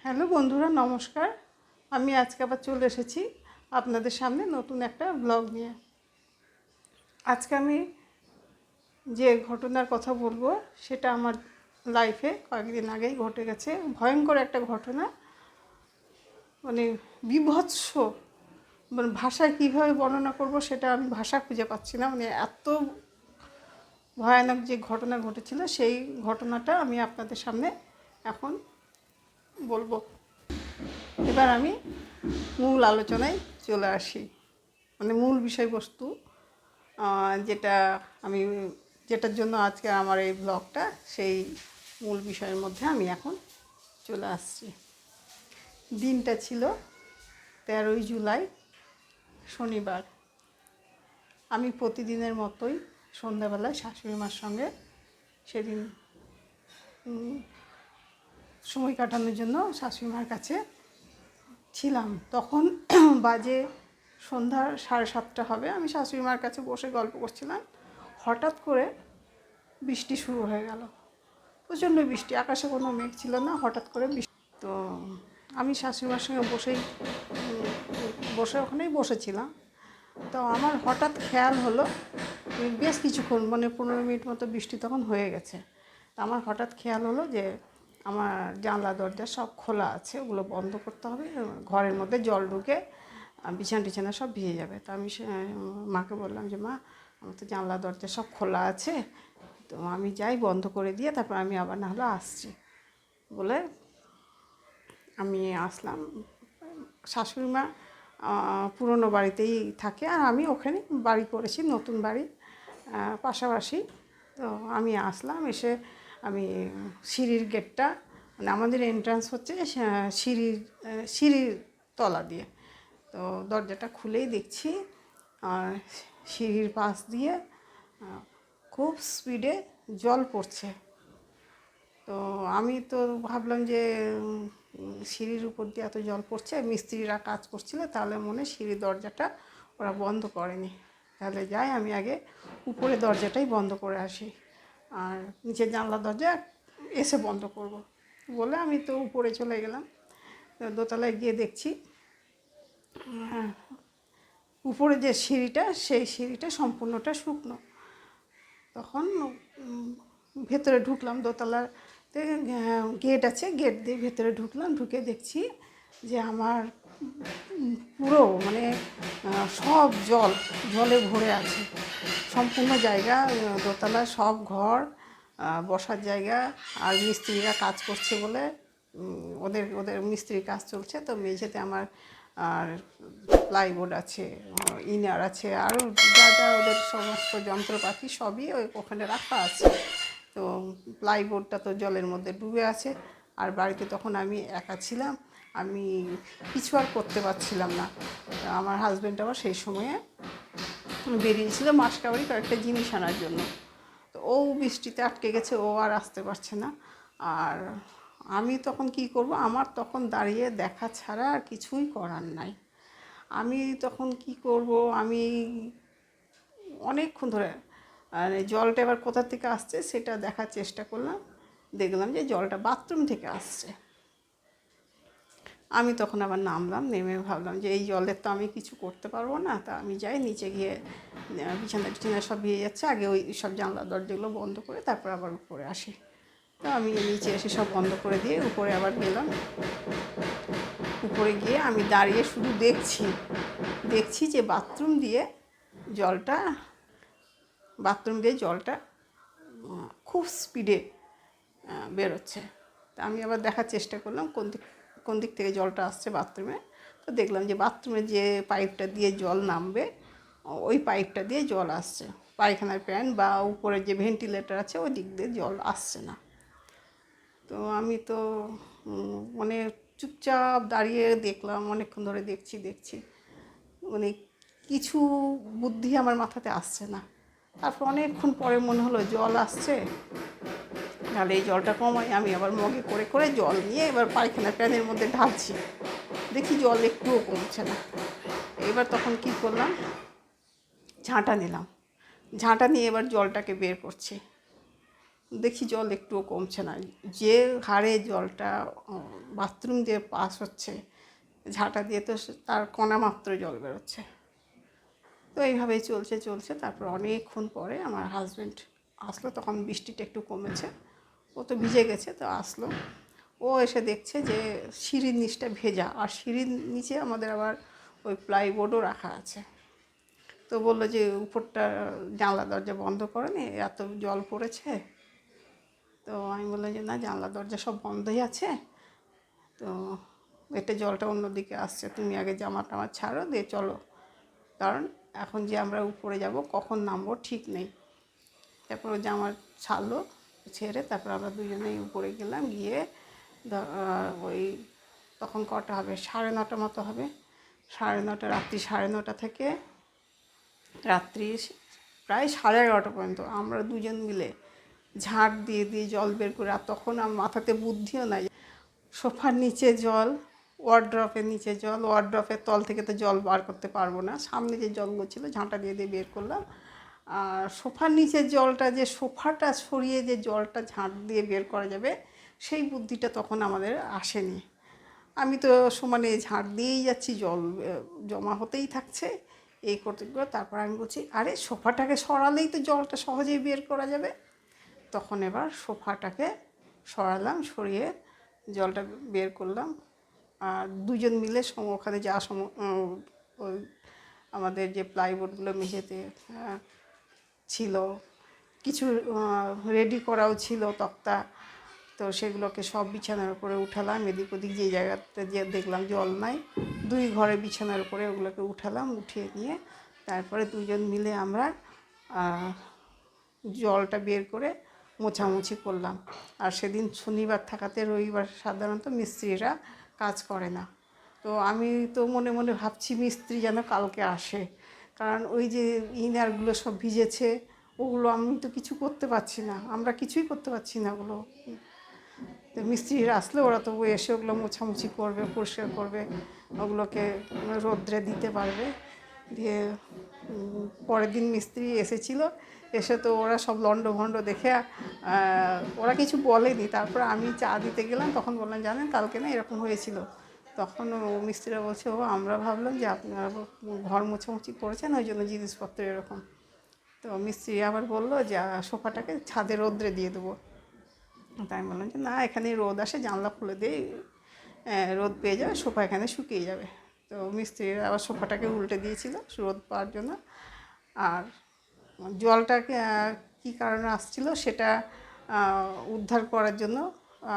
Hello বন্ধুরা, নমস্কার। আমি আজকে আবার চলে এসেছি আপনাদের সামনে নতুন একটা ব্লগ নিয়ে। আজকে আমি যে ঘটনার কথা বলবো সেটা আমার লাইফে কয়েকদিন আগেই ঘটে গেছে। ভয়ঙ্কর একটা ঘটনা, মানে বীভৎস, মানে ভাষায় কীভাবে বর্ণনা করব সেটা আমি ভাষা খুঁজে পাচ্ছি না। মানে এত ভয়ানক যে ঘটনা ঘটেছিল সেই ঘটনাটা আমি আপনাদের সামনে এখন বলবো। এবার আমি মূল আলোচনায় চলে আসি, মানে মূল বিষয়বস্তু যেটা আমি যেটার জন্য আজকে আমার এই ব্লগটা, সেই মূল বিষয়ের মধ্যে আমি এখন চলে আসছি। দিনটা ছিল 13ই জুলাই, শনিবার। আমি প্রতিদিনের মতোই সন্ধ্যাবেলায় শাশুড়ি মার সঙ্গে সেদিন সময় কাটানোর জন্য শাশুড়ি মার কাছে ছিলাম। তখন বাজে সন্ধ্যা 7:30 হবে। আমি শাশুড়ি মার কাছে বসে গল্প করছিলাম। হঠাৎ করে বৃষ্টি শুরু হয়ে গেল, প্রচণ্ড বৃষ্টি, আকাশে কোনো মেঘ ছিল না, হঠাৎ করে বৃষ্টি। তো আমি শাশুড়ি মার সঙ্গে বসে ওখানেই বসেছিলাম। তো আমার হঠাৎ খেয়াল হলো, বেশ কিছুক্ষণ, মানে 15 মিনিট মতো বৃষ্টি তখন হয়ে গেছে। তো আমার হঠাৎ খেয়াল হলো যে আমার জানলা দরজা সব খোলা আছে, ওগুলো বন্ধ করতে হবে, ঘরের মধ্যে জল ঢুকে বিছানা টিছানা সব ভিজে যাবে। তো আমি মাকে বললাম যে মা, আমার তো জানলা দরজা সব খোলা আছে, তো আমি যাই বন্ধ করে দিয়ে তারপর আমি আবার না হলে আসছি বলে আমি আসলাম। শাশুড়ি মা পুরনো বাড়িতেই থাকে, আর আমি ওখানে বাড়ি করেছি, নতুন বাড়ি পাশাপাশি। তো আমি আসলাম, এসে আমি সিঁড়ির গেটটা, মানে আমাদের এন্ট্রান্স হচ্ছে সিঁড়ির তলা দিয়ে। তো দরজাটা খুলেই দেখছি সিঁড়ির পাশ দিয়ে খুব স্পিডে জল পড়ছে। তো আমি তো ভাবলাম যে সিঁড়ির উপর দিয়ে এত জল পড়ছে, মিস্ত্রিরা কাজ করছিল, তাহলে মনে সিঁড়ির দরজাটা ওরা বন্ধ করেনি। তাহলে যাই আমি আগে উপরে দরজাটাই বন্ধ করে আসি, আর নিচের জানলা দরজা এসে বন্ধ করব বলে আমি তো উপরে চলে গেলাম। দোতলায় গিয়ে দেখছি উপরে যে সিঁড়িটা, সেই সিঁড়িটা সম্পূর্ণটা শুকনো। তখন ভেতরে ঢুকলাম, দোতলাতে গেট আছে, গেট দিয়ে ভেতরে ঢুকলাম। ঢুকে দেখছি যে আমার পুরো, মানে সব জলে ভরে আছে সম্পূর্ণ জায়গা, দোতলা সব ঘর, বসার জায়গা। আর মিস্ত্রিরা কাজ করছে বলে ওদের মিস্ত্রির কাজ চলছে, তো মেঝেতে আমার আর প্লাইবোর্ড আছে, ইনার আছে, আরও যা যা ওদের সমস্ত যন্ত্রপাতি সবই ওখানে রাখা আছে। তো প্লাইবোর্ডটা তো জলের মধ্যে ডুবে আছে, আর বাড়িতে তখন আমি একা ছিলাম, আমি কিছু আর করতে পারছিলাম না। আমার হাজব্যান্ড আবার সেই সময়ে বেরিয়েছিল মাসকাবাড়ি কয়েকটা জিনিস আনার জন্য। তো ও বৃষ্টিতে আটকে গেছে, ও আর আসতে পারছে না। আর আমি তখন কি করব, আমার তখন দাঁড়িয়ে দেখা ছাড়া আর কিছুই করার নাই। আমি তখন কি করব, আমি অনেকক্ষণ ধরে আর জলটা এবার কোথা থেকে আসছে সেটা দেখার চেষ্টা করলাম। দেখলাম যে জলটা বাথরুম থেকে আসছে। আমি তখন আবার নামলাম, নেমে ভাবলাম যে এই জলের তো আমি কিছু করতে পারবো না, তা আমি যাই নিচে গিয়ে, বিছানা টিছানা সব ভিজে যাচ্ছে, আগে ওই সব জানলা দরজাগুলো বন্ধ করে তারপর আবার উপরে আসি। তো আমি নিচে এসে সব বন্ধ করে দিয়ে উপরে আবার গেলাম। উপরে গিয়ে আমি দাঁড়িয়ে শুধু দেখছি যে বাথরুম দিয়ে জলটা খুব স্পিডে বেরোচ্ছে। তা আমি আবার দেখার চেষ্টা করলাম কোন দিক থেকে জলটা আসছে বাথরুমে। তো দেখলাম যে বাথরুমে যে পাইপটা দিয়ে জল নামবে, ওই পাইপটা দিয়ে জল আসছে, পায়খানার প্যান বা উপরের যে ভেন্টিলেটর আছে ওই দিক দিয়ে জল আসছে না। তো আমি তো মানে চুপচাপ দাঁড়িয়ে দেখলাম, অনেকক্ষণ ধরে দেখছি, মানে কিছু বুদ্ধি আমার মাথাতে আসছে না। তারপর অনেকক্ষণ পরে মনে হলো জল আসছে, তাহলে এই জলটা কমাই। আমি আবার মগে করে করে জল নিয়ে এবার পায়খানা প্যানের মধ্যে ঢালছি, দেখি জল একটুও কমছে না। এবার তখন কি করলাম, ঝাঁটা নিলাম, ঝাঁটা নিয়ে এবার জলটাকে বের করছি। দেখি জল একটুও কমছে না, যে হারে জলটা বাথরুম দিয়ে পাস হচ্ছে ঝাঁটা দিয়ে, তো তার কণা মাত্র জল বেরোচ্ছে। তো এইভাবেই চলছে চলছে। তারপর অনেকক্ষণ পরে আমার হাজব্যান্ড আসলো, তখন বৃষ্টিটা একটু কমেছে, ও তো ভিজে গেছে, তো আসলো। ও এসে দেখছে যে সিঁড়ির নিচটা ভেজা, আর সিঁড়ির নিচে আমাদের আবার ওই প্লাইবোর্ডও রাখা আছে। তো বললো যে উপরটা জানলা দরজা বন্ধ করেনি, এত জল পড়েছে। তো আমি বললাম যে না, জানলা দরজা সব বন্ধই আছে, তো এটা জলটা অন্যদিকে আসছে, তুমি আগে জামা টামা ছাড়ো দিয়ে চলো, কারণ এখন যে আমরা উপরে যাব কখন নামবো ঠিক নেই। তারপর ও জামা ছাড়লো, ছেড়ে তারপর আমরা দুজনেই উপরে গেলাম। গিয়ে ওই তখন কটা হবে, 9:30 মতো হবে, 9:30, রাত্রি 9:30 থেকে রাত্রি প্রায় 11:30 পর্যন্ত আমরা দুজন মিলে ঝাঁট দিয়ে দিয়ে জল বের করে। আর তখন আমার মাথাতে বুদ্ধিও নাই, সোফার নিচে জল, ওয়ার্ড্রপের নিচে জল, ওয়ার্ড্রপের তল থেকে তো জল বার করতে পারবো না, সামনে যে জলগুলো ছিল ঝাঁটা দিয়ে দিয়ে বের করলাম। আর সোফার নিচের জলটা, যে সোফাটা সরিয়ে যে জলটা ঝাঁট দিয়ে বের করা যাবে, সেই বুদ্ধিটা তখন আমাদের আসেনি। আমি তো সমানে ঝাঁট দিয়েই যাচ্ছি, জল জমা হতেই থাকছে, এই করতে করতে তারপর আমি বলছি আরে সোফাটাকে সরালেই তো জলটা সহজেই বের করা যাবে। তখন এবার সোফাটাকে সরালাম, সরিয়ে জলটা বের করলাম। আর দুজন মিলে ওখানে যা ওই আমাদের যে প্লাইবোর্ডগুলো মেঝেতে ছিল, কিছু রেডি করাও ছিল তক্তা, তো সেগুলোকে সব বিছানার উপরে উঠালাম। এদিক ওদিক যে জায়গাতে যে দেখলাম জল নাই, 2 ঘরে বিছানার উপরে ওগুলোকে উঠালাম, উঠিয়ে নিয়ে তারপরে দুজন মিলে আমরা জলটা বের করে মোছামুছি করলাম। আর সেদিন শনিবার থাকাতে রবিবার সাধারণত মিস্ত্রিরা কাজ করে না। তো আমি তো মনে মনে ভাবছি মিস্ত্রি যেন কালকে আসে, কারণ ওই যে ইনারগুলো সব ভিজেছে, ওগুলো আমি তো কিছু করতে পারছি না, আমরা কিছুই করতে পারছি না ওগুলো। তো মিস্ত্রিরা আসলে ওরা তো এসে ওগুলো মোছামুছি করবে, পরিষ্কার করবে, ওগুলোকে রোদ্রে দিতে পারবে। দিয়ে পরের দিন মিস্ত্রি এসেছিলো, এসে তো ওরা সব লণ্ডভণ্ড দেখে ওরা কিছু বলেনি। তারপর আমি চা দিতে গেলাম, তখন বললাম জানেন কালকে না এরকম হয়েছিল। তখন ও মিস্ত্রিরা বলছে ও আমরা ভাবলাম যে আপনারা ঘর মোছামুছি করেছেন, ওই জন্য জিনিসপত্র এরকম। তো মিস্ত্রি আবার বললো যে সোফাটাকে ছাদে রোদ্রে দিয়ে দেবো। তাই আমি বললাম যে না, এখানে রোদ আসে, জানলা খুলে দিয়ে রোদ পেয়ে যাবে, সোফা এখানে শুকিয়ে যাবে। তো মিস্ত্রিরা আবার সোফাটাকে উল্টে দিয়েছিল রোদ পাওয়ার জন্য। আর জলটাকে কী কারণে আসছিল সেটা উদ্ধার করার জন্য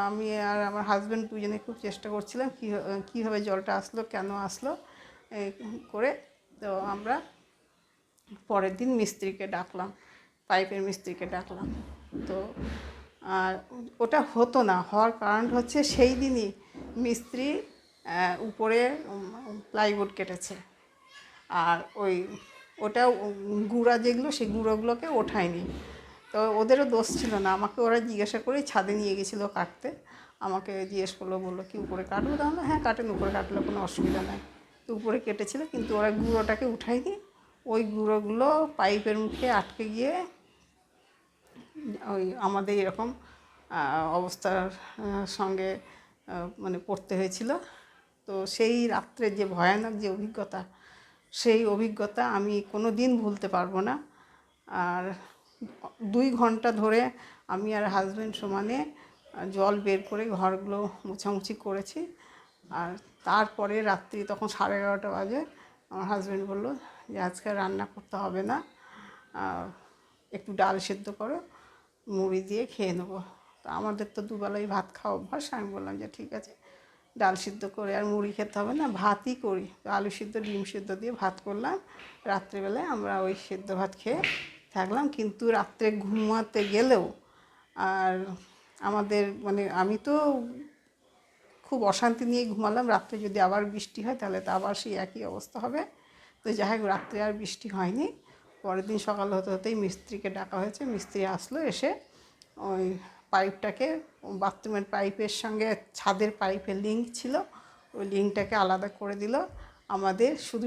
আমি আর আমার হাজব্যান্ড দুজনে খুব চেষ্টা করছিলাম কীভাবে জলটা আসলো, কেন আসলো করে। তো আমরা পরের দিন মিস্ত্রিকে ডাকলাম, পাইপের মিস্ত্রিকে ডাকলাম। তো আর ওটা হতো না, হওয়ার কারণ হচ্ছে সেই দিনই মিস্ত্রি উপরে প্লাইউড কেটেছে, আর ওটা গুঁড়া যেগুলো সেই গুঁড়োগুলোকে ওঠায়নি। তো ওদেরও দোষ ছিল না, আমাকে ওরা জিজ্ঞাসা করেই ছাদে নিয়ে গেছিলো কাটতে। আমাকে জিজ্ঞেস করলো, বললো কি উপরে কাটবো, তাহলে হ্যাঁ কাটেন, উপরে কাটলে কোনো অসুবিধা নাই। তো উপরে কেটেছিল, কিন্তু ওরা গুঁড়োটাকে উঠায়নি। ওই গুঁড়োগুলো পাইপের মুখে আটকে গিয়ে ওই আমাদের এরকম অবস্থার সঙ্গে মানে পড়তে হয়েছিল। তো সেই রাত্রে যে ভয়ানক যে অভিজ্ঞতা, সেই অভিজ্ঞতা আমি কোনো দিন ভুলতে পারবো না। আর 2 ঘন্টা ধরে আমি আর হাজব্যান্ড সমানে জল বের করে ঘরগুলো মোছামুছি করেছি। আর তারপরে রাত্রি তখন 11:30 বাজে, আমার হাজব্যান্ড বললো যে আজকে রান্না করতে হবে না, একটু ডাল সেদ্ধ করো, মুড়ি দিয়ে খেয়ে নেবো। তো আমাদের তো দুবেলাই ভাত খাওয়া অভ্যাস। আমি বললাম যে ঠিক আছে, ডাল সিদ্ধ করে আর মুড়ি খেতে হবে না, ভাতই করি। তো আলু সিদ্ধ ডিম সিদ্ধ দিয়ে ভাত করলাম। রাত্রেবেলায় আমরা ওই সেদ্ধ ভাত খেয়ে থাকলাম। কিন্তু রাত্রে ঘুমাতে গেলেও আর আমাদের মানে আমি তো খুব অশান্তি নিয়ে ঘুমালাম, রাত্রে যদি আবার বৃষ্টি হয় তাহলে তো আবার সেই একই অবস্থা হবে। তো যাই হোক, রাত্রে আর বৃষ্টি হয়নি। পরের দিন সকাল হতে হতেই মিস্ত্রিকে ডাকা হয়েছে, মিস্ত্রি আসলো, এসে ওই পাইপটাকে, বাথরুমের পাইপের সঙ্গে ছাদের পাইপের লিঙ্ক ছিল, ওই লিঙ্কটাকে আলাদা করে দিল। আমাদের শুধু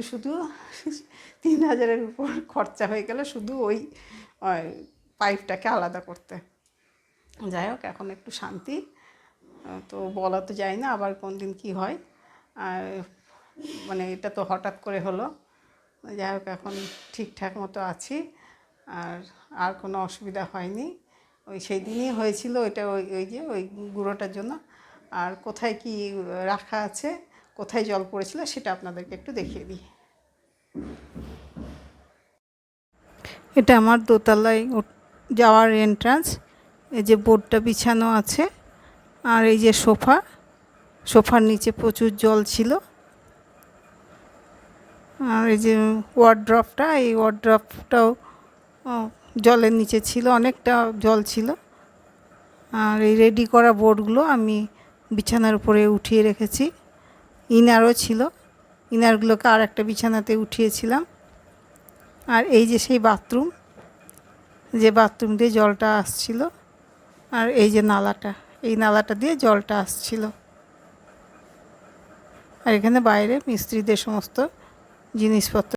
3,000-এর উপর খরচা হয়ে গেল শুধু ওই পাইপটাকে আলাদা করতে। যাই হোক, এখন একটু শান্তি। তো বলা তো যায় না আবার কোন দিন কী হয়। আর মানে এটা তো হঠাৎ করে হলো। যাই হোক, এখন ঠিকঠাক মতো আছি। আর আর কোনো অসুবিধা হয়নি। ওই সেই দিনই হয়েছিল ওইটা, ওই ওই যে ওই গুঁড়োটার জন্য। আর কোথায় কি রাখা আছে, কোথায় জল পড়েছিল সেটা আপনাদেরকে একটু দেখিয়ে দিই। এটা আমার দোতলায় যাওয়ার এন্ট্রান্স। এই যে বোর্ডটা বিছানো আছে, আর এই যে সোফার নিচে প্রচুর জল ছিল। আর এই যে ওয়ার্ড্রপটা, এই ওয়ার্ড্রপটাও জলের নিচে ছিল, অনেকটা জল ছিল। আর এই রেডি করা বোর্ডগুলো আমি বিছানার উপরে উঠিয়ে রেখেছি। ইনারও ছিল, ইনারগুলোকে আর একটা বিছানাতে উঠিয়েছিলাম। আর এই যে সেই বাথরুম, যে বাথরুম দিয়ে জলটা আসছিল, আর এই যে নালাটা, এই নালাটা দিয়ে জলটা আসছিল। আর এখানে বাইরে মিস্ত্রিদের সমস্ত জিনিসপত্র